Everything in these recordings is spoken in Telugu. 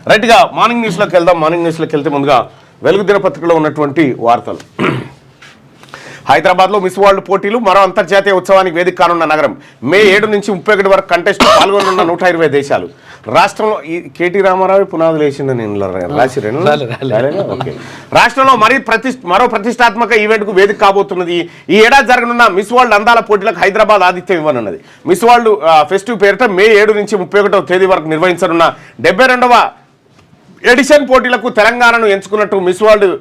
రైట్గా మార్నింగ్ న్యూస్లోకి వెళ్దాం. మార్నింగ్ న్యూస్లోకి వెళ్తే ముందుగా వెలుగు దినపత్రికలో ఉన్నటువంటి వార్తలు. హైదరాబాద్లో మిస్ వరల్డ్ పోటీలు మరో అంతర్జాతీయ ఉత్సవానికి వేదిక కానున్న నగరం. మే 7 నుంచి 31 వరకు కంటెస్ట్ పాల్గొనున్న 120 దేశాలు. రాష్ట్రంలో ఈ కేటీ రామారావు పునాదులు వేసింది నేను రాసిరేను. ఓకే, రాష్ట్రంలో మరో ప్రతిష్టాత్మక ఈవెంట్కు వేదిక కాబోతున్నది. ఈ ఏడాది జరగనున్న మిస్ వరల్డ్ అందాల పోటీలకు హైదరాబాద్ ఆతిథ్యం ఇవ్వనున్నది. మిస్ వరల్డ్ ఫెస్టివ్ పేరిట మే 7 నుంచి 31వ తేదీ వరకు నిర్వహించనున్న 72వ ఎడిషన్ పోటీలకు తెలంగాణను ఎంచుకున్నట్టు Miss World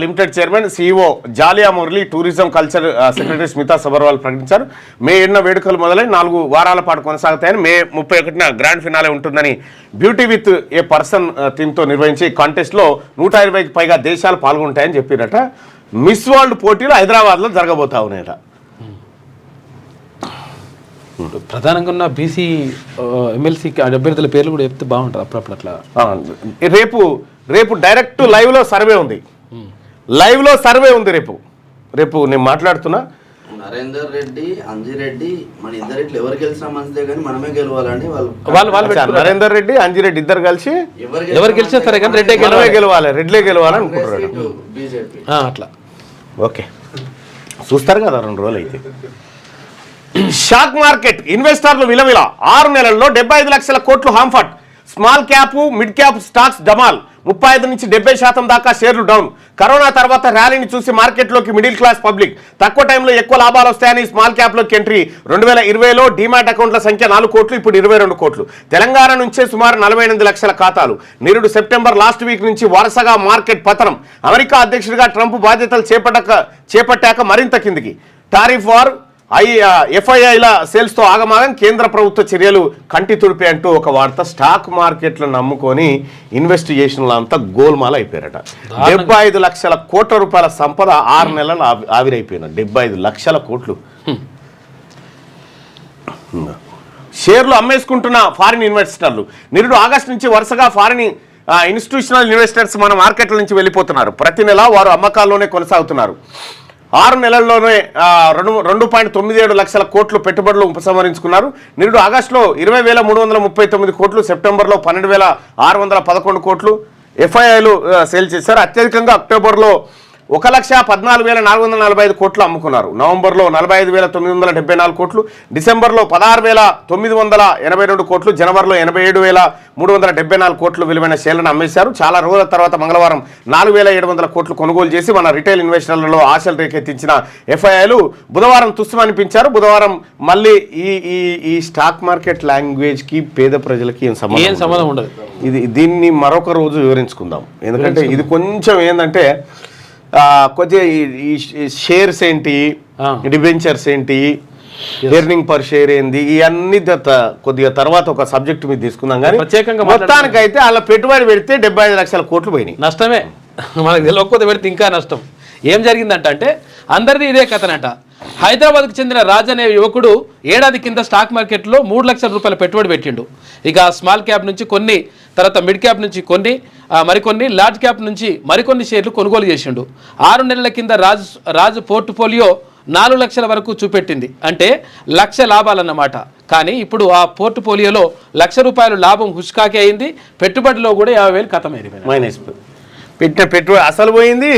Limited chairman CEO Julia Morley, tourism culture secretary Smita Sabharwal ప్రకటించారు. మే 7న వేడుకలు మొదలై 4 వారాల పాటు కొనసాగుతాయని, మే 31న గ్రాండ్ ఫినాలే ఉంటుందని బ్యూటీ విత్ ఏ పర్సన్ థీమ్తో నిర్వహించి కాంటెస్ట్లో 120కి పైగా దేశాలు పాల్గొంటాయని చెప్పారట. మిస్ వరల్డ్ పోటీలు హైదరాబాద్లో జరగబోతా ఉన్నాయట. ప్రధానంగా ఉన్న బీసీ ఎమ్మెల్సీ అభ్యర్థుల పేర్లు కూడా చెప్తే బాగుంటుంది అప్పుడప్పుడు అట్లా. రేపు డైరెక్ట్ లైవ్లో సర్వే ఉంది. రేపు నేను మాట్లాడుతున్నా. నరేందర్ రెడ్డి, అంజిరెడ్డి, మన ఇద్దరు ఎవరు గెలిచినా మంచిదే కానీ మనమే గెలవాలని వాళ్ళు నరేందర్ రెడ్డి, అంజిరెడ్డి ఇద్దరు కలిసి ఎవరు గెలిచినా సరే కానీ రెడ్లే గెలవాలి అనుకుంటున్నాడు బీజేపీ. అట్లా ఓకే, చూస్తారు కదా 2 రోజులు అయితే. షాక్ మార్కెట్ ఇన్వెస్టర్లు విలవిల 6 నెలల్లో 75 లక్షల కోట్లు హాంఫర్ట్. Small cap mid cap stocks డమాల్. 35 నుంచి 70% దాకా షేర్లు డౌన్. కరోనా తర్వాత ర్యాలీని చూసి మార్కెట్లోకి మిడిల్ క్లాస్ పబ్లిక్. తక్కువ టైంలో ఎక్కువ లాభాలు వస్తాయని స్మాల్ క్యాప్లోకి ఎంట్రీ. 2020లో డీమాట్ అకౌంట్ల సంఖ్య 4 కోట్లు, ఇప్పుడు 22 కోట్లు. తెలంగాణ నుంచే సుమారు 48 లక్షల ఖాతాలు. నిరుడు సెప్టెంబర్ లాస్ట్ వీక్ నుంచి వరుసగా మార్కెట్ పతనం. అమెరికా అధ్యక్షుడిగా ట్రంప్ బాధ్యతలు చేపట్టాక మరింత కిందికి. టారిఫ్ వార్, FIIల సేల్స్తో ఆగమాగం, కేంద్ర ప్రభుత్వ చర్యలు కంటి తుడిపే అంటూ ఒక వార్త. స్టాక్ మార్కెట్లను నమ్ముకొని ఇన్వెస్టిగేషన్లు అంతా గోల్మాల అయిపోయారట. 75 లక్షల కోట్ల రూపాయల సంపద 6 నెలలు ఆవిరైపోయిన 75 లక్షల కోట్లు. షేర్లు అమ్మేసుకుంటున్న ఫారిన్ ఇన్వెస్టర్లు. నిరుడు ఆగస్టు నుంచి వరుసగా ఫారిన్ ఇన్స్టిట్యూషనల్ ఇన్వెస్టర్స్ మన మార్కెట్ల నుంచి వెళ్ళిపోతున్నారు. ప్రతి నెల వారు అమ్మకాల్లోనే కొనసాగుతున్నారు. 6 నెలల్లోనే 2.97 లక్షల కోట్లు పెట్టుబడులు ఉపసంహరించుకున్నారు. నిరుడు ఆగస్టులో 20,339 కోట్లు, సెప్టెంబర్లో 12,611 కోట్లు FIIలు సేల్ చేశారు. అత్యధికంగా అక్టోబర్లో 1,14,445 కోట్లు అమ్ముకున్నారు. నవంబర్లో 45,974 కోట్లు, డిసెంబర్లో 16,982 కోట్లు, జనవరిలో 87,374 కోట్లు విలువైన షేర్లను అమ్మేశారు. చాలా రోజుల తర్వాత మంగళవారం 4,700 కోట్లు కొనుగోలు చేసి మన రిటైల్ ఇన్వెస్టర్లలో ఆశలు రేకెత్తించిన FIIలు బుధవారం తుస్సుమనిపించారు. బుధవారం మళ్ళీ ఈ స్టాక్ మార్కెట్ లాంగ్వేజ్కి పేద ప్రజలకి ఏం సంబంధం ఉండదు. దీన్ని మరొక రోజు వివరించుకుందాం. ఎందుకంటే ఇది కొంచెం ఏంటంటే కొద్దిగా ఈ షేర్స్ ఏంటి, డిబెంచర్స్ ఏంటి, ఎర్నింగ్ పర్ షేర్ ఏంది, ఇవన్నీ కొద్దిగా తర్వాత ఒక సబ్జెక్ట్ మీద తీసుకుందాం. కానీ ప్రత్యేకంగా మొత్తానికైతే అలా పెట్టుబడి పెడితే 75 లక్షల కోట్లు పోయినాయి. నష్టమే, మనకు తెలియకపోతే పెడితే ఇంకా నష్టం. ఏం జరిగిందంటే అందరిది ఇదే కథనట. హైదరాబాద్కు చెందిన రాజ్ అనే యువకుడు ఏడాది కింద స్టాక్ మార్కెట్లో 3 లక్షల రూపాయల పెట్టుబడి పెట్టిండు. ఇక స్మాల్ క్యాప్ నుంచి కొన్ని, తర్వాత మిడ్ క్యాప్ నుంచి కొన్ని, మరికొన్ని, లార్జ్ క్యాప్ నుంచి మరికొన్ని షేర్లు కొనుగోలు చేసిండు. 6 నెలల కింద రాజు పోర్ట్ఫోలియో 4 లక్షల వరకు చూపెట్టింది. అంటే 1 లక్ష లాభాలన్నమాట. కానీ ఇప్పుడు ఆ పోర్ట్ఫోలియోలో 1 లక్ష రూపాయలు లాభం హుష్కాకే అయింది. పెట్టుబడిలో కూడా 50,000 మైనస్. పెట్టిన పెట్టుబడి అసలు పోయింది,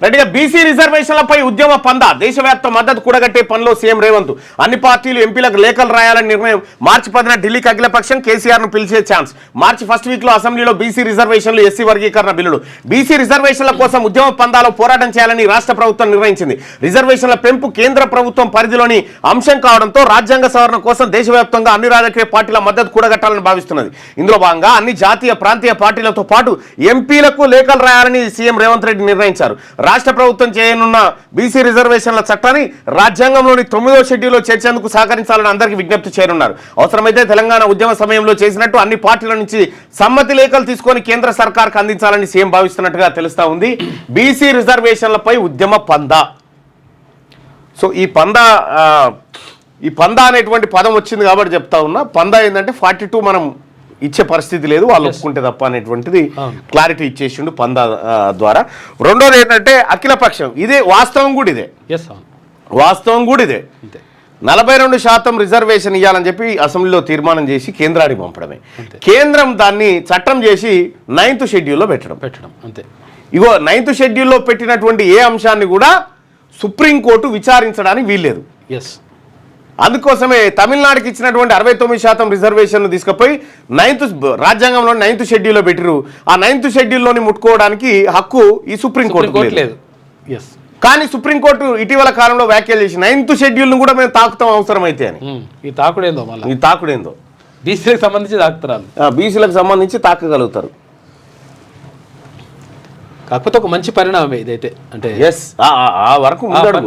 రెడ్డిగా. బీసీ రిజర్వేషన్లపై ఉద్యమ పందా. దేశవ్యాప్త మద్దతు కూడగట్టే పనిలో సీఎం రేవంత్. అన్ని పార్టీలు ఎంపీలకు లేఖలు రాయాలని నిర్ణయం. మార్చి 10న ఢిల్లీకి అఖిలపక్షం కేసీఆర్ను పిలిచే ఛాన్స్. మార్చి ఫస్ట్ వీక్లో అసెంబ్లీలో బీసీ రిజర్వేషన్లు, ఎస్సీ వర్గీకరణ బిల్లులు. బీసీ రిజర్వేషన్ల కోసం ఉద్యమ పందాలో పోరాటం చేయాలని రాష్ట్ర ప్రభుత్వం నిర్ణయించింది. రిజర్వేషన్ల పెంపు కేంద్ర ప్రభుత్వం పరిధిలోని అంశం కావడంతో రాజ్యాంగ సవరణ కోసం దేశవ్యాప్తంగా అన్ని రాజకీయ పార్టీల మద్దతు కూడగట్టాలని భావిస్తున్నది. ఇందులో భాగంగా అన్ని జాతీయ ప్రాంతీయ పార్టీలతో పాటు ఎంపీలకు లేఖలు రాయాలని సీఎం రేవంత్ రెడ్డి నిర్ణయించారు. రాష్ట్ర ప్రభుత్వం చేయనున్న బీసీ రిజర్వేషన్ల చట్టాన్ని రాజ్యాంగంలోని 9వ షెడ్యూల్లో చేర్చేందుకు సహకరించాలని అందరికీ విజ్ఞప్తి చేయనున్నారు. అవసరమైతే తెలంగాణ ఉద్యమ సమయంలో చేసినట్టు అన్ని పార్టీల నుంచి సమ్మతి లేఖలు తీసుకొని కేంద్ర సర్కార్కు అందించాలని సీఎం భావిస్తున్నట్టుగా తెలుస్తా ఉంది. బీసీ రిజర్వేషన్లపై ఉద్యమ పందా. సో ఈ పందా అనేటువంటి పదం వచ్చింది కాబట్టి చెప్తా ఉన్నా. పందా ఏంటంటే 42 మనం ఇచ్చే పరిస్థితి లేదు, వాళ్ళు ఒప్పుకుంటే తప్ప అనేటువంటిది క్లారిటీ ఇచ్చేసిండు పందా ద్వారా. రెండోది ఏంటంటే అఖిలపక్షం. ఇదే వాస్తవం కూడా ఇదే. 42% రిజర్వేషన్ ఇవ్వాలని చెప్పి అసెంబ్లీలో తీర్మానం చేసి కేంద్రానికి పంపడమే. కేంద్రం దాన్ని చట్టం చేసి 9th షెడ్యూల్లో పెట్టడం అంతే. ఇగో 9th షెడ్యూల్లో పెట్టినటువంటి ఏ అంశాన్ని కూడా సుప్రీంకోర్టు విచారించడానికి వీల్లేదు. ఎస్, అందుకోసమే తమిళనాడుకి ఇచ్చినటువంటి 69% రిజర్వేషన్ తీసుకుపోయి రాజ్యాంగంలో 9th షెడ్యూల్లో పెట్టిరు. ఆ 9th షెడ్యూల్లోని ముట్టుకోవడానికి హక్కు ఈ సుప్రీంకోర్టు లేదు. ఎస్, కానీ సుప్రీంకోర్టు ఇటీవల కాలంలో వ్యాఖ్యలు చేసి 9th షెడ్యూల్ను కూడా మేము తాకుతాం అవసరమైతే అని. ఈ తాకుడేందో మళ్ళీ ఈ తాకుడేందో బీసీలకు సంబంధించి తాకుతారు, బీసీలకు సంబంధించి తాకగలుగుతారు. కాకపోతే ఒక మంచి పరిణామమే ఇదైతే, అంటే ఎస్ ఆ వరకు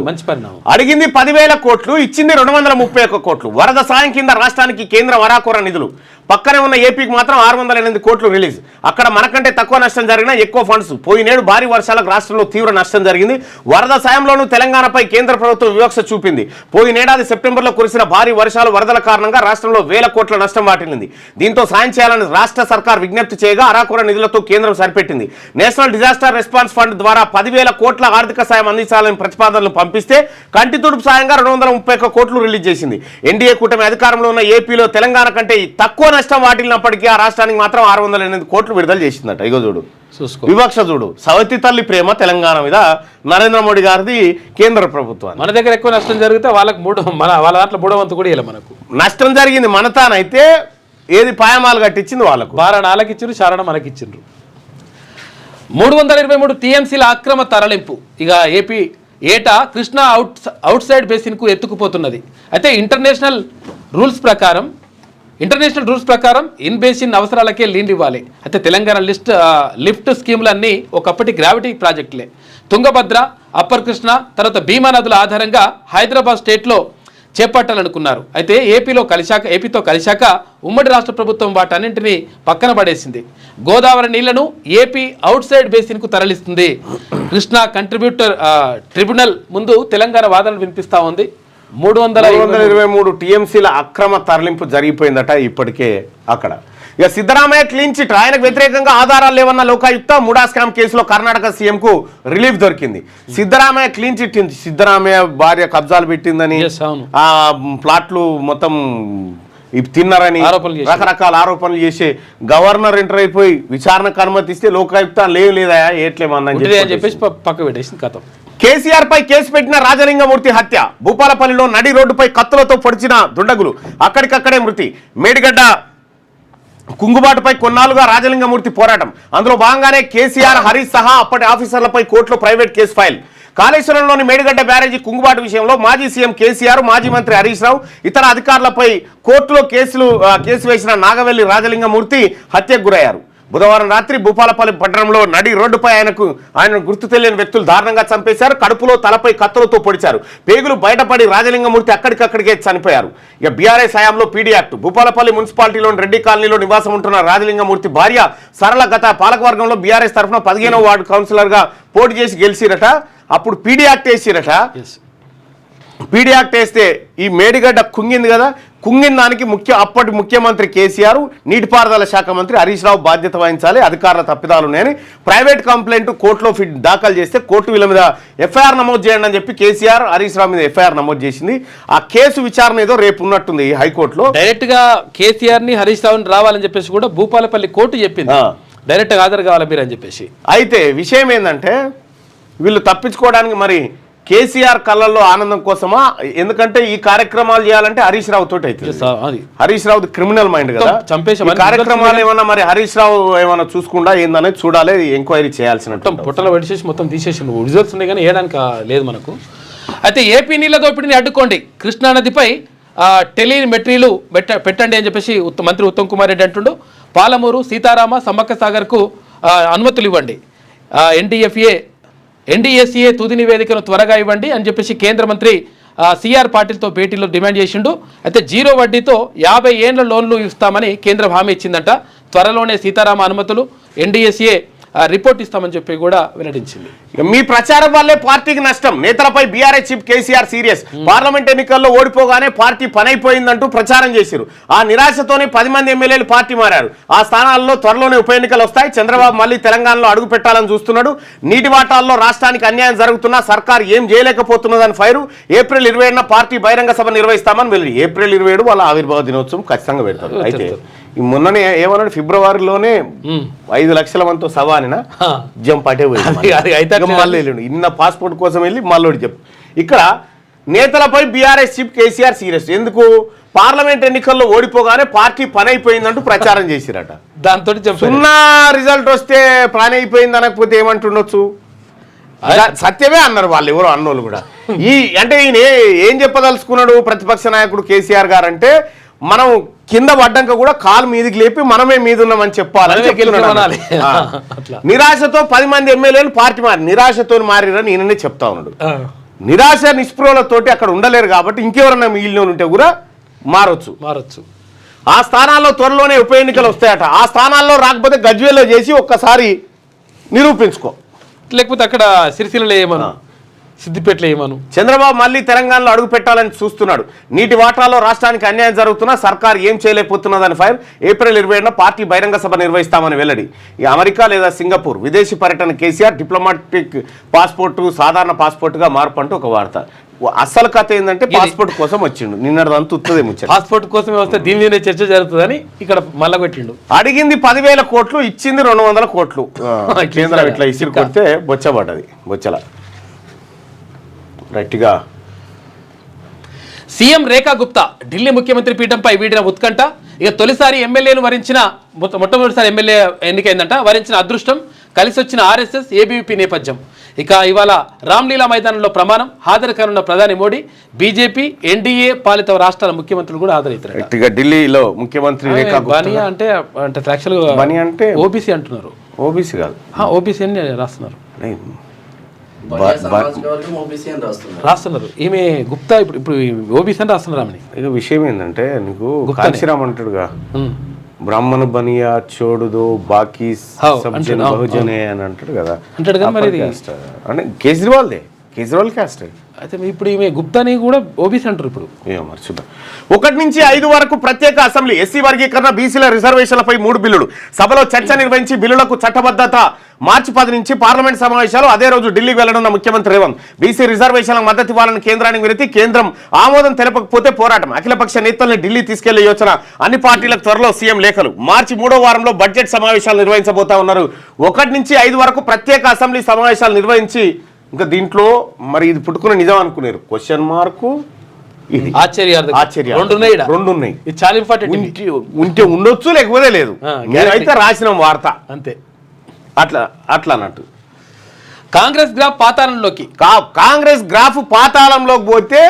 మంచి పరిణామం. అడిగింది 10,000 కోట్లు, ఇచ్చింది 231 కోట్లు. వరద సాయం కింద రాష్ట్రానికి కేంద్రం అరాకొర నిధులు. పక్కనే ఉన్న ఏపీకి మాత్రం 608 కోట్లు రిలీజ్. అక్కడ మనకంటే తక్కువ నష్టం జరిగినా ఎక్కువ ఫండ్స్. పోయినేడు భారీ వర్షాలకు రాష్ట్రంలో తీవ్ర నష్టం జరిగింది. వరద సాయంలోనూ తెలంగాణపై కేంద్ర ప్రభుత్వం వివక్ష చూపింది. పోయినేడాది సెప్టెంబర్లో కురిసిన భారీ వర్షాలు వరదల కారణంగా రాష్ట్రంలో 1000 కోట్ల నష్టం వాటిల్లింది. దీంతో సాయం చేయాలని రాష్ట్ర సర్కార్ విజ్ఞప్తి చేయగా అరాకొర నిధులతో కేంద్రం సరిపెట్టింది. నేషనల్ డిజాస్టర్ రెస్పాన్స్ ఫండ్ ద్వారా 10,000 కోట్ల ఆర్థిక సాయం అందించాలని ప్రతిపాదనలు పంపిస్తే కంటి తుడుపు సాయంగా 231 కోట్లు రిలీజ్ చేసింది. ఎన్డీఏ కూటమి అధికారంలో ఉన్న ఏపీలో తెలంగాణ కంటే తక్కువ నష్టం వాటిల్లినప్పటికీ ఆ రాష్ట్రానికి మాత్రం 608 కోట్లు విడుదల చేసిందట. ఇగో చూడు వివక్ష చూడు. సవతి తల్లి ప్రేమ తెలంగాణ మీద నరేంద్ర మోడీ గారిది కేంద్ర ప్రభుత్వం. మన దగ్గర ఎక్కువ నష్టం జరిగితే వాళ్ళకి వాళ్ళ దాంట్లో 3 కూడా ఇలా మనకు నష్టం జరిగింది. మన తానైతే ఏది పాయమాలు కట్టించింది వాళ్ళకు. బారణ వాళ్ళకిచ్చిండ్రు, చారణ మనకిచ్చిండ్రు. 323 టీఎంసీల అక్రమ తరలింపు. ఇక ఏపీ ఏటా కృష్ణా అవుట్ సైడ్ బేసిన్కు ఎత్తుకుపోతున్నది. అయితే ఇంటర్నేషనల్ రూల్స్ ప్రకారం ఇన్ బేసిన్ అవసరాలకే లీన్ ఇవ్వాలి. అయితే తెలంగాణ లిఫ్ట్ స్కీములన్నీ ఒకప్పటి గ్రావిటీ ప్రాజెక్టులే. తుంగభద్ర, అప్పర్ కృష్ణ, తర్వాత భీమా నదుల ఆధారంగా హైదరాబాద్ స్టేట్లో చేపట్టాలనుకున్నారు. అయితే ఏపీతో కలిశాక ఉమ్మడి రాష్ట్ర ప్రభుత్వం వాటన్నింటినీ పక్కన పడేసింది. గోదావరి నీళ్లను ఏపీ అవుట్ సైడ్ బేసిన్కు తరలిస్తుంది. కృష్ణా కంట్రిబ్యూటర్ ట్రిబ్యునల్ ముందు తెలంగాణ వాదనలు వినిపిస్తా ఉంది. 323 టీఎంసీల అక్రమ తరలింపు జరిగిపోయిందట ఇప్పటికే అక్కడ. ఇక సిద్ధరామయ్య క్లీన్ చిట్. ఆయనకు వ్యతిరేకంగా ఆధారాలు లేవన్న లోకాయుక్త ముడా స్కామ్ కేసులో కర్ణాటక సీఎంకు రిలీఫ్ దొరికింది. Siddaramaiah clean chit. సిద్ధరామయ్య భార్య కబ్జాలు పెట్టిందని, ఆ ప్లాట్లు మొత్తం తిన్నారని రకరకాల ఆరోపణలు చేసే గవర్నర్ ఎంటర్ అయిపోయి విచారణకు అనుమతిస్తే లోకాయుక్త లేదా ఏట్లేమని చెప్పేసి పక్క పెట్టేసింది కథ. కేసీఆర్ పై కేసు పెట్టిన రాజలింగమూర్తి హత్య. భూపాలపల్లిలో నడి రోడ్డుపై కత్తులతో పొడిచిన దుండగులు అక్కడికక్కడే మృతి. మేడిగడ్డ కుంగుబాటుపై కొన్నాళ్ళుగా రాజలింగమూర్తి పోరాటం. అందులో భాగంగానే కేసీఆర్, హరీష్ సహా అప్పటి ఆఫీసర్లపై కోర్టులో ప్రైవేట్ కేసు ఫైల్. కాళేశ్వరంలోని మేడిగడ్డ బ్యారేజీ కుంగుబాటు విషయంలో మాజీ సీఎం కేసీఆర్, మాజీ మంత్రి హరీష్ రావు, ఇతర అధికారులపై కోర్టులో కేసు వేసిన నాగవెల్లి రాజలింగమూర్తి హత్యకు గురయ్యారు. బుధవారం రాత్రి భూపాలపల్లి పట్టణంలో నడి రోడ్డుపై ఆయన గుర్తు తెలియని వ్యక్తులు దారుణంగా చంపేశారు. కడుపులో, తలపై కత్తులతో పొడిచారు. పేగులు బయటపడి రాజలింగమూర్తి అక్కడికక్కడికే చనిపోయారు. ఇక బీఆర్ఎస్ హయాంలో పీడీ యాక్ట్. భూపాలపల్లి మున్సిపాలిటీలోని రెడ్డి కాలనీలో నివాసం ఉంటున్న రాజలింగమూర్తి భార్య సరళ గత పాలకవర్గంలో బీఆర్ఎస్ తరఫున 15వ వార్డు కౌన్సిలర్గా పోటీ చేసి గెలిచిరట. అప్పుడు పీడీ యాక్ట్ వేసిరట. పీడీ యాక్ట్ వేస్తే ఈ మేడిగడ్డ కుంగింది కదా, కుంగిన దానికి అప్పటి ముఖ్యమంత్రి కేసీఆర్, నీటిపారుదల శాఖ మంత్రి హరీష్ రావు బాధ్యత వహించాలి, అధికారుల తప్పిదాలు ఉన్నాయని ప్రైవేట్ కంప్లైంట్ కోర్టులో దాఖలు చేస్తే కోర్టు వీళ్ళ మీద ఎఫ్ఐఆర్ నమోదు చేయండి అని చెప్పి కేసీఆర్ హరీష్ రావు మీద ఎఫ్ఐఆర్ నమోదు చేసింది. ఆ కేసు విచారణ ఏదో రేపు ఉన్నట్టుంది హైకోర్టులో. డైరెక్ట్ గా కేసీఆర్ ని హరీష్ రావుని రావాలని చెప్పేసి కూడా భూపాలపల్లి కోర్టు చెప్పింది, డైరెక్ట్ గా హాజరు కావాలి మీరు అని చెప్పేసి. అయితే విషయం ఏంటంటే వీళ్ళు తప్పించుకోవడానికి మరి కేసీఆర్ కళ్ళల్లో ఆనందం కోసమా? ఎందుకంటే ఈ కార్యక్రమాలు చేయాలంటే హరీష్ రావు తోటి అవుతుంది. హరీష్ రావు క్రిమినల్ మైండ్ కదా, కార్యక్రమాలు ఏమన్నా మరి హరీష్ రావు ఏమన్నా చూసుకుండా ఏందనేది చూడాలి, ఎంక్వైరీ చేయాల్సినట్టు. పొట్టలో పడిచేసి మొత్తం తీసేసి రిజల్ట్స్ ఉన్నాయి కానీ వేయడానికి లేదు మనకు. అయితే ఏపీ నీళ్ల దోపిడీని అడ్డుకోండి, కృష్ణానదిపై టెలిమెట్రీలు పెట్టండి అని చెప్పేసి మంత్రి ఉత్తమ్ కుమార్ రెడ్డి అంటుండు. పాలమూరు, సీతారామ, సమ్మక్క సాగర్కు అనుమతులు ఇవ్వండి, ఎన్డీఎస్ఏ తుది నివేదికను త్వరగా ఇవ్వండి అని చెప్పేసి కేంద్ర మంత్రి సిఆర్ పాటిల్తో భేటీలో డిమాండ్ చేసిండు. అయితే 0 వడ్డీతో 50 ఏళ్ల లోన్లు ఇస్తామని కేంద్రం హామీ ఇచ్చిందంట. త్వరలోనే సీతారామ అనుమతులు, ఎన్డీఎస్ఏ రిపోర్ట్ ఇస్తామని చెప్పి కూడా వెల్లడించింది. మీ ప్రచారం వల్లే పార్టీకి నష్టం, నేతలపై BRS chief KCR serious, parliament ఎన్నికల్లో ఓడిపోగానే పార్టీ పనైపోయిందంటూ ప్రచారం చేశారు. ఆ నిరాశతోనే 10 మంది ఎమ్మెల్యేలు పార్టీ మారారు. ఆ స్థానాల్లో త్వరలోనే ఉప ఎన్నికలు వస్తాయి. చంద్రబాబు మళ్ళీ తెలంగాణలో అడుగు పెట్టాలని చూస్తున్నాడు. నీటి వాటాల్లో రాష్ట్రానికి అన్యాయం జరుగుతున్నా సర్కార్ ఏం చేయలేకపోతున్నదని ఫైరు. ఏప్రిల్ 27న పార్టీ బహిరంగ సభ నిర్వహిస్తామని వెళ్ళి ఏప్రిల్ 27 వాళ్ళ ఆవిర్భావ దినోత్సవం ఖచ్చితంగా పెడతారు. అయితే ఈ మొన్ననే ఏమన్నాడు, ఫిబ్రవరిలోనే 5 లక్షల మందితో సభ అనినా జంపాటే మళ్ళీ ఇన్న పాస్పోర్ట్ కోసం వెళ్ళి మళ్ళీ చెప్పు. ఇక్కడ నేతలపై బీఆర్ఎస్ చీఫ్ కేసీఆర్ సీరియస్. ఎందుకు? పార్లమెంట్ ఎన్నికల్లో ఓడిపోగానే పార్టీ పని అయిపోయిందంటూ ప్రచారం చేసిరట. దాంతో సున్నా రిజల్ట్ వస్తే పని అయిపోయింది అనకపోతే ఏమంటుండొచ్చు? సత్యమే అన్నారు వాళ్ళు, ఎవరో అన్నోళ్ళు కూడా. అంటే ఈయన ఏం చెప్పదలుచుకున్నాడు ప్రతిపక్ష నాయకుడు కేసీఆర్ గారు అంటే, మనం కింద పడ్డాక కూడా కాలు మీదికి లేపి మనమే మీద ఉన్నామని చెప్పాలని చెప్తున్నాడు. నిరాశతో 10 మంది ఎమ్మెల్యేలు పార్టీ నిరాశతో మారిరని ఈయననే చెప్తా ఉన్నాడు. నిరాశ నిస్పృహలతోటి అక్కడ ఉండలేరు కాబట్టి ఇంకెవరన్నా మిగిలిన ఉంటే కూడా మారొచ్చు. ఆ స్థానాల్లో త్వరలోనే ఉప ఎన్నికలు వస్తాయట. ఆ స్థానాల్లో రాకపోతే గజ్వేల్లో చేసి ఒక్కసారి నిరూపించుకో, లేకపోతే అక్కడ సిరిసిల్లలో ఏమను, సిద్దిపేటలో ఏమను. చంద్రబాబు మళ్ళీ తెలంగాణలో అడుగు పెట్టాలని చూస్తున్నాడు. నీటి వాటాలో రాష్ట్రానికి అన్యాయం జరుగుతున్నా సర్కార్ ఏం చేయలేకపోతున్నదని ఫైర్. ఏప్రిల్ 27న పార్టీ బహిరంగ సభ నిర్వహిస్తామని వెల్లడి. ఈ అమెరికా లేదా సింగపూర్ విదేశీ పర్యటన కేసీఆర్, డిప్లొమాటిక్ పాస్పోర్టు సాధారణ పాస్పోర్టుగా మార్పు అంటూ ఒక వార్త. అసలు కథ ఏంటంటే పాస్పోర్ట్ కోసం వచ్చిండు. నిన్నదంతా ఉత్తదే ముచ్చట. పాస్పోర్ట్ కోసమే వస్తే దీని మీద చర్చ జరుగుతుందని ఇక్కడ మళ్ళా పెట్టిండు. అడిగింది 10,000 కోట్లు, ఇచ్చింది 200 కోట్లు. కేంద్రం ఇట్లా ఇసిరి కొడితే బొచ్చబడ్డది. బొచ్చల గట్టిగా. సీఎం రేఖా గుప్తా ఢిల్లీ ముఖ్యమంత్రి పీఠంపై వీడిన ఉత్కంఠ. ఇక తొలిసారి ఎమ్మెల్యేను వరించిన మొట్టమొదటిసారి ఎమ్మెల్యే ఎన్నికైందంట. వరించిన అదృష్టం కలిసి వచ్చిన ఆర్ఎస్ఎస్ ఏబీవీపీ నేపథ్యం. ఇక ఇవాళ రామ్లీలా మైదానంలో ప్రమాణం. హాజరు కానున్న ప్రధాని మోడీ, బీజేపీ, ఎన్డీఏ పాలిత రాష్ట్రాల ముఖ్యమంత్రులు కూడా హాజరవుతారు. ఢిల్లీలో ముఖ్యమంత్రి రేఖా బనియా అంటే యాక్చువల్గా బనియా అంటే ఓబీసీ అంటున్నారు. ఓబీసీ కాదు, ఓబీసీ అని రాస్తున్నారు. రాస్తున్నారు ఈమె గుప్తా ఇప్పుడు ఓబీసీ అని రాస్తున్నారు ఆమెని. ఇక విషయం ఏంటంటే, నీకు కాంశీరామ్ అంటాడుగా, బ్రాహ్మణ బనియా చోడుదో బాకీ బహుజనే అని అంటాడు కదా. అంటాడు కదా. మరి అంటే కేజ్రీవాల్ క్యాస్ట్. అయితే ఇప్పుడు ఈమె గుప్తాని కూడా ఓబీసీ అంటారు ఇప్పుడు. ఏమో మరి చూద్దాం. 1 నుంచి 5 వరకు ప్రత్యేక అసెంబ్లీ, ఎస్సీ వర్గీకరణ, బీసీల రిజర్వేషన్లపై 3 బిల్లులు. సభలో చర్చ నిర్వహించి బిల్లులకు చట్టబద్ధత. మార్చి 10 నుంచి పార్లమెంట్ సమావేశాలు. అదే రోజు ఢిల్లీకి వెళ్లనున్న ముఖ్యమంత్రి రేవంత్. బీసీ రిజర్వేషన్లకు మద్దతు ఇవ్వాలని కేంద్రానికి వినతి. కేంద్రం ఆమోదం తెలపకపోతే పోరాటం. అఖిలపక్ష నేతల్ని ఢిల్లీ తీసుకెళ్లే యోచన. అన్ని పార్టీలకు త్వరలో సీఎం లేఖలు. మార్చి 3వ వారంలో బడ్జెట్ సమావేశాలు నిర్వహించబోతా ఉన్నారు. 1 నుంచి 5 వరకు ప్రత్యేక అసెంబ్లీ సమావేశాలు నిర్వహించి, ఇంకా దీంట్లో మరి ఇది పుట్టుకున్న నిజం అనుకున్నారు. క్వశ్చన్ మార్కు ఇది. ఆశ్చర్యం రెండు ఉన్నాయి. ఇది చాలా ఇంపార్టెంట్. ఉంటే ఉండొచ్చు, లేకపోతే లేదు. నేనైతే రాసిన వార్త అంతే. అట్లా అన్నట్టు. కాంగ్రెస్ గ్రాఫ్ పాతాళంలోకి. కాంగ్రెస్ గ్రాఫ్ పాతాళంలోకి పోతే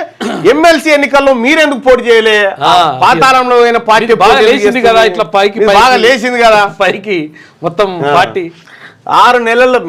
ఎమ్మెల్సీ ఎన్నికల్లో మీరెందుకు పోటీ చేయలే? పాతాళంలో పార్టీ బాగా లేచింది కదా, ఇట్లా పైకి బాగా లేచింది కదా పైకి మొత్తం పార్టీ. 6 నెలల్లో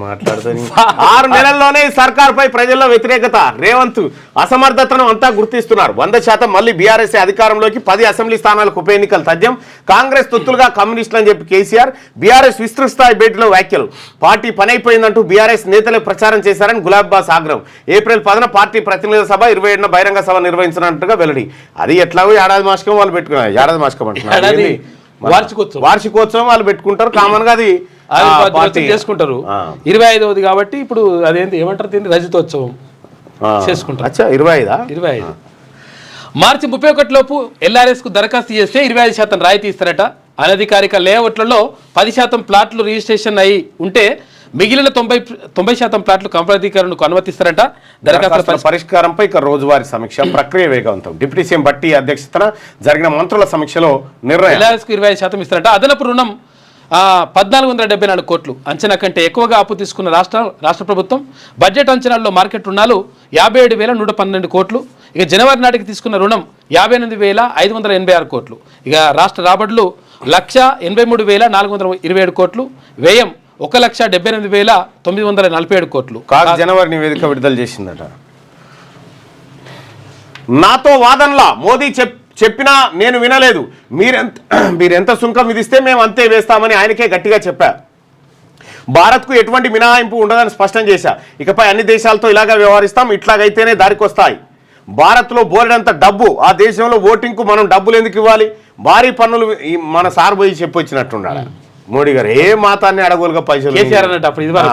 మాట్లాడుతుంది. 6 నెలల్లోనే సర్కార్ పై ప్రజల్లో వ్యతిరేకత. రేవంత్ అసమర్థతను అంతా గుర్తిస్తున్నారు. 100% మళ్ళీ బీఆర్ఎస్ అధికారంలోకి. 10 అసెంబ్లీ స్థానాలకు ఉప ఎన్నికలు తథ్యం. కాంగ్రెస్ తొత్తులుగా కమ్యూనిస్టులు అని చెప్పి కేసీఆర్. బీఆర్ఎస్ విస్తృత స్థాయి భేటీలో వ్యాఖ్యలు. పార్టీ పని అయిపోయిందంటూ బీఆర్ఎస్ నేతలే ప్రచారం చేశారని గులాబ్బాస్ ఆగ్రహం. ఏప్రిల్ 10న పార్టీ ప్రతినిధుల సభ, 27న బహిరంగ సభ నిర్వహించినట్టుగా వెల్లడి. అది ఎట్లాగో ఏడాది మాసకం వాళ్ళు పెట్టుకున్నారు. ఏడాది మాసకం అంటున్నారు, వార్షికోత్సవం వాళ్ళు పెట్టుకుంటారు. కామన్ గా అది చేసుకుంటారు. 25వది కాబట్టి ఇప్పుడు అదేంటి ఏమంటారు, దీన్ని రజతోత్సవం చేసుకుంటారు. 25. మార్చి 31 లోపు ఎల్ఆర్ఎస్ కు దరఖాస్తు చేస్తే 25% రాయితీ ఇస్తారట. అనధికారిక లేఅవుట్లలో 10% ప్లాట్లు రిజిస్ట్రేషన్ అయి ఉంటే మిగిలిన 90% ప్లాట్లు క్రమబద్ధీకరణకు అనుమతిస్తారట. దరఖాస్తుల పరిష్కారంపై ఇక రోజువారీ సమీక్ష ప్రక్రియ వేగవంతం. డిప్యూటీ సీఎం భట్టి అధ్యక్షతన జరిగిన మంత్రుల సమీక్షలో నిర్ణయం. ఎల్ఆర్ఎస్ కు 25% ఇస్తారట. అదనపు రుణం 1474 కోట్లు. అంచనా కంటే ఎక్కువగా అప్పు తీసుకున్న రాష్ట్ర ప్రభుత్వం. బడ్జెట్ అంచనాల్లో మార్కెట్ రుణాలు 57,112 కోట్లు. ఇక జనవరి నాటికి తీసుకున్న రుణం 58,586 కోట్లు. ఇక రాష్ట్ర రాబడులు 1,83,427 కోట్లు. వ్యయం 1,78,947 కోట్లు. జనవరి నివేదిక విడుదల చేసిందట. నాతో వాదనలా మోదీ చెప్పినా నేను వినలేదు. మీరెంత సుంకం విధిస్తే మేము అంతే వేస్తామని ఆయనకే గట్టిగా చెప్పారు. భారత్కు ఎటువంటి మినహాయింపు ఉండదని స్పష్టం చేశా. ఇకపై అన్ని దేశాలతో ఇలాగే వ్యవహరిస్తాం, ఇట్లాగైతేనే దారికొస్తాయి. భారత్లో బోలెడంత డబ్బు, ఆ దేశంలో ఓటింగ్కు మనం డబ్బులు ఎందుకు ఇవ్వాలి? భారీ పన్నులు మన సార్ పోయి చెప్పొచ్చినట్టున్నాడు మోడీ గారు. ఏ మాతాన్ని అడగోలుగా పైసలు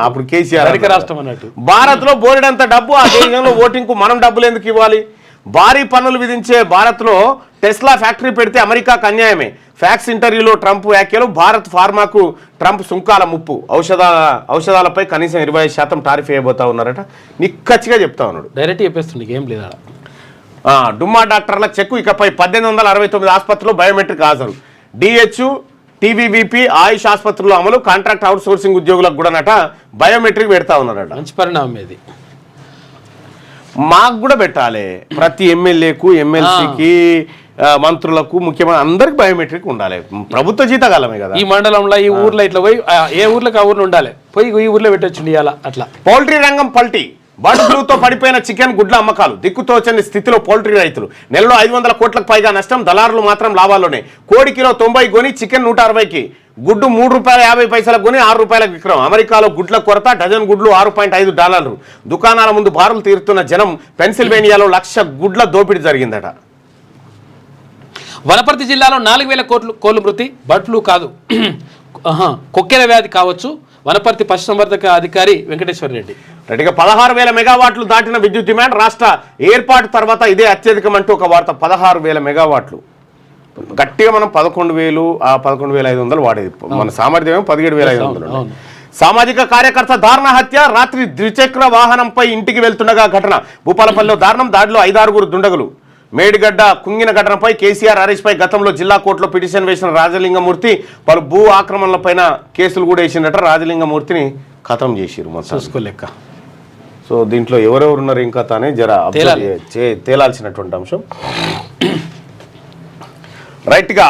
అప్పుడు కేసీఆర్ రాష్ట్రం అన్నట్టు. భారత్లో బోలెడంత డబ్బు, ఆ దేశంలో ఓటింగ్కు మనం డబ్బులు ఎందుకు ఇవ్వాలి? భారీ పన్నులు విధించే భారత్లో టెస్లా ఫ్యాక్టరీ పెడితే అమెరికాకు అన్యాయమే. ఫ్యాక్స్ ఇంటర్వ్యూలో ట్రంప్ వ్యాఖ్యలు. భారత్ ఫార్మాకు ట్రంప్ సుంకాల ముప్పు, ఔషధాలపై కనీసం 20% టారిఫ్ వేయబోతా ఉన్నారట. నిక్కచ్చిగా చెప్తా ఉన్నాడు, డైరెక్ట్ చెప్పేస్తుంది, ఏం లేదా. డుమ్మా డాక్టర్ల చెక్కు. ఇకపై 1869 ఆసుపత్రుల్లో బయోమెట్రిక్ హాజరు. డిహెచ్, టీవీవీపీ, ఆయుష్ ఆసుపత్రుల్లో అమలు. కాంట్రాక్ట్ అవుట్ సోర్సింగ్ ఉద్యోగులకు కూడా బయోమెట్రిక్ పెడతా ఉన్నారట. మంచి పరిణామం ఇది. మాకు కూడా పెట్టాలి. ప్రతి ఎమ్మెల్యేకు, ఎమ్మెల్సీకి, మంత్రులకు, ముఖ్యమంత్రి అందరికి బయోమెట్రిక్ ఉండాలి. ప్రభుత్వ జీతకాలమే కదా. ఈ మండలంలో ఈ ఊర్లో ఇట్లా పోయి ఏ ఊర్లోకి ఆ ఊర్లో ఉండాలి, పోయి ఈ ఊర్లో పెట్టొచ్చు ఇవాళ. అట్లా పౌల్ట్రీ రంగం పల్టీ. బర్డ్ ఫ్లూతో పడిపోయిన చికెన్ గుడ్ల అమ్మకాలు. దిక్కుతోచని స్థితిలో పౌల్ట్రీ రైతులు. నెలలో 500 కోట్లకు పైగా నష్టం. దళారులు మాత్రం లాభాల్లోనే. కోడి కిలో 90 కొని, చికెన్ 160కి. గుడ్డు $3.50 కొని $6 విక్రయం. అమెరికాలో గుడ్ల కొరత. డజన్ గుడ్లు $6.5. దుకాణాల ముందు బారులు తీరుతున్న జనం. పెన్సిల్వేనియాలో 1,00,000 గుడ్ల దోపిడీ జరిగిందట. వనపర్తి జిల్లాలో 4,000 కోళ్లు మృతి. బర్డ్ ఫ్లూ కాదు, కొక్కెర వ్యాధి కావచ్చు. వనపర్తి పశుసంవర్ధక అధికారి వెంకటేశ్వర రెడ్డి. 16,000 మెగావాట్లు దాటిన విద్యుత్ డిమాండ్. రాష్ట్ర ఏర్పాటు తర్వాత ఇదే అత్యధికం అంటూ ఒక వార్త. 16,000 మెగావాట్లు. గట్టిగా మనం 11,000, 11,500 వాడేది. మన సామర్థ్యం 17,500. సామాజిక కార్యకర్త దారుణ హత్య. రాత్రి ద్విచక్ర వాహనంపై ఇంటికి వెళ్తుండగా ఘటన. భూపాలపల్లిలో దారుణం. దాడిలో 5-6 దుండగులు. మేడిగడ్డ కుంగిన ఘటనపై కేసీఆర్ హరీష్పై గతంలో జిల్లా కోర్టులో పిటిషన్ వేసిన రాజలింగమూర్తి పలు భూ ఆక్రమణలపైన కేసులు కూడా వేసిందట. రాజలింగమూర్తిని ఖతం చేసిరు చూసుకోలేక. సో దీంట్లో ఎవరెవరు ఉన్నారు ఇంకా తానే జర తేలాల్సినటువంటి అంశం. రైట్గా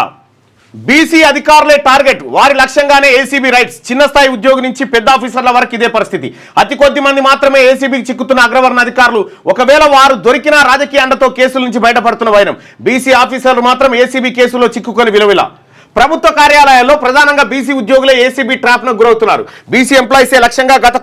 బీసీ అధికారులే టార్గెట్. వారి లక్ష్యంగానే ఏసీబీ రైట్స్. చిన్న స్థాయి ఉద్యోగి నుంచి పెద్ద ఆఫీసర్ల వరకు ఇదే పరిస్థితి. అతి కొద్ది మంది మాత్రమే ఏసీబీకి చిక్కుతున్న అగ్రవర్ణ అధికారులు. ఒకవేళ వారు దొరికినా రాజకీయ అండతో కేసుల నుంచి బయటపడుతున్న వైనం. బీసీ ఆఫీసర్లు మాత్రం ఏసీబీ కేసులో చిక్కుకొని విలువిలా. ప్రభుత్వ కార్యాలయాల్లో ప్రధానంగా బీసీ ఉద్యోగులే ఏసీబీ ట్రాప్ను గురవుతున్నారు. బీసీ ఎంప్లాయీసే లక్ష్యంగా గత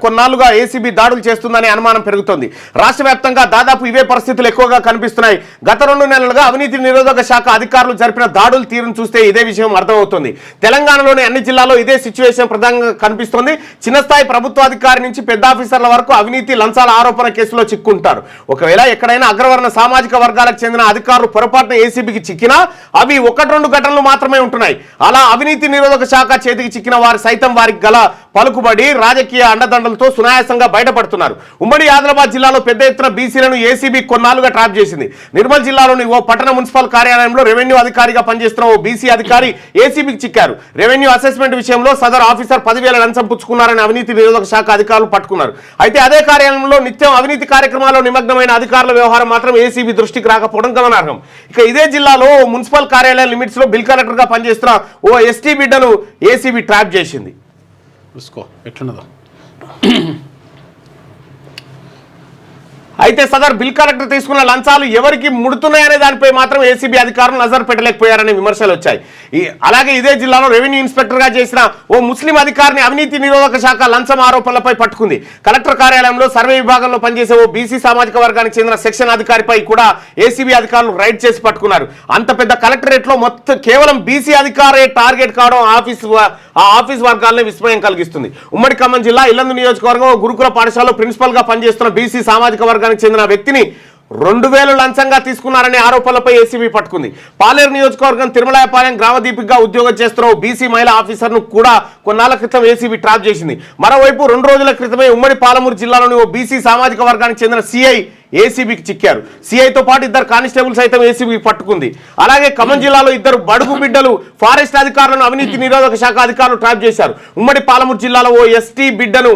కొన్నాళ్లుగా ఏసీబీ దాడులు చేస్తుందనే అనుమానం పెరుగుతోంది. రాష్ట్ర వ్యాప్తంగా దాదాపు ఇవే పరిస్థితులు ఎక్కువగా కనిపిస్తున్నాయి. గత 2 నెలలుగా అవినీతి నిరోధక శాఖ అధికారులు జరిపిన దాడులు తీరును చూస్తే ఇదే విషయం అర్థమవుతుంది. తెలంగాణలోని అన్ని జిల్లాల్లో ఇదే సిచ్యువేషన్ ప్రధానంగా కనిపిస్తోంది. చిన్న స్థాయి ప్రభుత్వ అధికారి నుంచి పెద్ద ఆఫీసర్ల వరకు అవినీతి లంచాల ఆరోపణ కేసులో చిక్కుంటారు. ఒకవేళ ఎక్కడైనా అగ్రవర్ణ సామాజిక వర్గాలకు చెందిన అధికారులు పొరపాటున ఏసీబీకి చిక్కినా అవి 1-2 ఘటనలు మాత్రమే ఉంటున్నాయి. అలా అవినీతి నిరోధక శాఖ చేతికి చిక్కిన వారు సైతం వారికి గల పలుకుబడి, రాజకీయ అండదండలతో సునాయాసంగా బయటపడుతున్నారు. ఉమ్మడి ఆదిలాబాద్ జిల్లాలో పెద్ద ఎత్తున బీసీలను ఏసీబీ కొన్నాళ్లుగా ట్రాప్ చేసింది. నిర్మల్ జిల్లాలోని ఓ పట్టణ మున్సిపల్ కార్యాలయంలో రెవెన్యూ అధికారిగా పనిచేస్తున్న ఓ బీసీ అధికారి ఏసీబీకి చిక్కారు. రెవెన్యూ అసెస్మెంట్ విషయంలో సదరు ఆఫీసర్ 10,000 లంచం పుచ్చుకున్నారని అవినీతి నిరోధక శాఖ అధికారులు పట్టుకున్నారు. అయితే అదే కార్యాలయంలో నిత్యం అవినీతి కార్యక్రమాల్లో నిమగ్నమైన అధికారుల వ్యవహారం మాత్రం ఏసీబీ దృష్టికి రాకపోవడం గమనార్హం. ఇక ఇదే జిల్లాలో మున్సిపల్ కార్యాలయం లిమిట్స్ లో బిల్ కలెక్టర్ గా పనిచేస్తున్న ఓ ఎస్టీ బిడ్డను ఏసీబీ ట్రాప్ చేసింది. ఎట్లున్నదో అయితే సదర్ బిల్ కలెక్టర్ తీసుకున్న లంచాలు ఎవరికి ముడుతున్నాయనే దానిపై మాత్రం ఏసీబీ అధికారులు నజర్ పెట్టలేకపోయారనే విమర్శలు వచ్చాయి. అలాగే ఇదే జిల్లాలో రెవెన్యూ ఇన్స్పెక్టర్ గా చేసిన ఓ ముస్లిం అధికారిని అవినీతి నిరోధక శాఖ లంచం ఆరోపణలపై పట్టుకుంది. కలెక్టర్ కార్యాలయంలో సర్వే విభాగంలో పనిచేసే ఓ బీసీ సామాజిక వర్గానికి చెందిన సెక్షన్ అధికారిపై కూడా ఏసీబీ అధికారులు రైడ్ చేసి పట్టుకున్నారు. అంత పెద్ద కలెక్టరేట్ లో మొత్తం కేవలం బీసీ అధికారే టార్గెట్ కావడం ఆ ఆఫీస్ వర్గాలనే విస్మయం కలిగిస్తుంది. ఉమ్మడి ఖమ్మం జిల్లా ఇల్లందు నియోజకవర్గం గురుకుల పాఠశాలలో ప్రిన్సిపల్ గా పనిచేస్తున్న బీసీ సామాజిక వర్గానికి చెందిన వ్యక్తిని 2,000 లంచంగా తీసుకున్నారనే ఆరోపణలపై ఏసీబీ పట్టుకుంది. పాలేరు నియోజకవర్గం తిరుమలాయపాలెం గ్రామ దీపికగా ఉద్యోగం చేస్తున్న బీసీ మహిళా ఆఫీసర్ను కూడా కొన్నాళ్ల క్రితం ఏసీబీ ట్రాప్ చేసింది. మరోవైపు 2 రోజుల క్రితమే ఉమ్మడి పాలమూరు జిల్లాలోని ఓ బీసీ సామాజిక వర్గానికి చెందిన సిఐ ఏసీబీకి చిక్కారు. సిఐతో పాటు 2 కానిస్టేబుల్ సైతం ఏసీబీ పట్టుకుంది. అలాగే ఖమ్మం జిల్లాలో 2 బడుగు బిడ్డలు ఫారెస్ట్ అధికారులను అవినీతి నిరోధక శాఖ అధికారులు ట్రాప్ చేశారు. ఉమ్మడి పాలమూరు జిల్లాలో ఓ ఎస్టీ బిడ్డను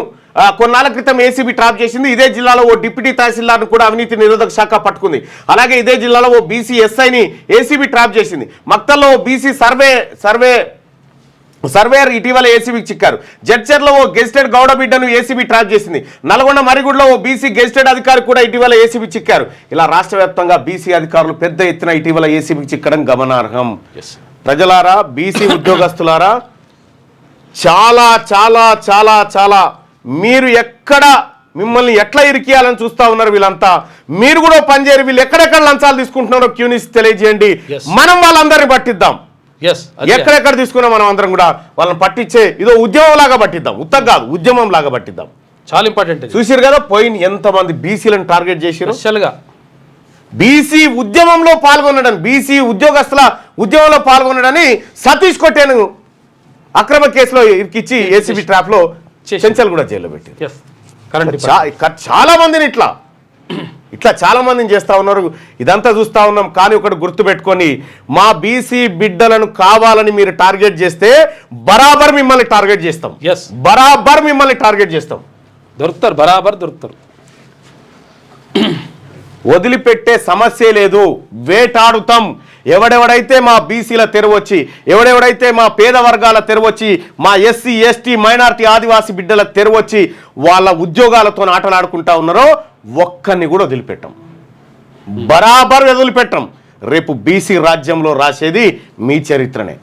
కొన్నాళ్ల క్రితం ఏసీబీ ట్రాప్ చేసింది. ఇదే జిల్లాలో ఓ డిప్యూటీ తహసీల్దార్ను కూడా అవినీతి నిరోధక శాఖ పట్టుకుంది. అలాగే ఇదే జిల్లాలో ఓ బీసీ ఎస్ఐని ఏసీబీ ట్రాప్ చేసింది. మక్తల్లో ఓ బీసీ సర్వేయర్ ఇటీవల ఏసీబీకి చిక్కారు. జడ్చర్లో ఓ గెజిటెడ్ గౌడ బిడ్డను ఏసీబీ ట్రాప్ చేసింది. నల్గొండ మరిగుడిలో ఓ బీసీ గెజిటెడ్ అధికారి కూడా ఇటీవల ఏసీబీ చిక్కారు. ఇలా రాష్ట్ర వ్యాప్తంగా బీసీ అధికారులు పెద్ద ఎత్తున ఇటీవల ఏసీబీకి చిక్కడం గమనార్హం. ప్రజలారా, బీసీ ఉద్యోగస్తులారా, చాలా చాలా చాలా చాలా మీరు మిమ్మల్ని ఎట్లా ఇరికియాలని చూస్తా ఉన్నారు వీళ్ళంతా. మీరు కూడా పనిచేయరు. వీళ్ళు ఎక్కడెక్కడ లంచాలు తీసుకుంటున్నారో క్యూనిస్ తెలియజేయండి. మనం వాళ్ళందరినీ పట్టిద్దాం. ఎక్కడెక్కడ తీసుకున్నా మనం అందరం కూడా వాళ్ళని పట్టించే ఇదో ఉద్యమం లాగా పట్టిద్దాం. ఉత్తగ కాదు, ఉద్యమం లాగా పట్టిద్దాం. చాలా ఇంపార్టెంట్. చూసారు కదా పోయిన ఎంతమంది బీసీలను టార్గెట్ చేశారు. స్పెషల్గా బీసీ ఉద్యమంలో పాల్గొనడని, బీసీ ఉద్యోగస్తుల ఉద్యమంలో పాల్గొనడని సతీష్ కొట్టేను అక్రమ కేసులో ఇరికిచ్చి ఏసీబీ ట్రాప్ లో చెంచల్ కూడా జైల్లో పెట్టారు. చాలా మందిని ఇట్లా చాలా మందిని చేస్తా ఉన్నారు. ఇదంతా చూస్తా ఉన్నాం. కానీ ఒకటి గుర్తుపెట్టుకొని, మా బీసీ బిడ్డలను కావాలని మీరు టార్గెట్ చేస్తే బరాబర్ మిమ్మల్ని టార్గెట్ చేస్తాం. బరాబర్ మిమ్మల్ని టార్గెట్ చేస్తాం. దొరుకుతారు, బరాబర్ దొరుకుతారు. వదిలిపెట్టే సమస్య లేదు. వేటాడుతాం. ఎవడెవడైతే మా బీసీల తెరవచ్చి, ఎవడెవడైతే మా పేద వర్గాల తెరవచ్చి, మా ఎస్సీ ఎస్టీ మైనారిటీ ఆదివాసీ బిడ్డల తెరవచ్చి వాళ్ళ ఉద్యోగాలతో ఆటలాడుకుంటా ఉన్నారో ఒక్కరిని కూడా వదిలిపెట్టాం. బరాబర్ వదిలిపెట్టాం. రేపు బీసీ రాజ్యంలో రాసేది మీ చరిత్రనే.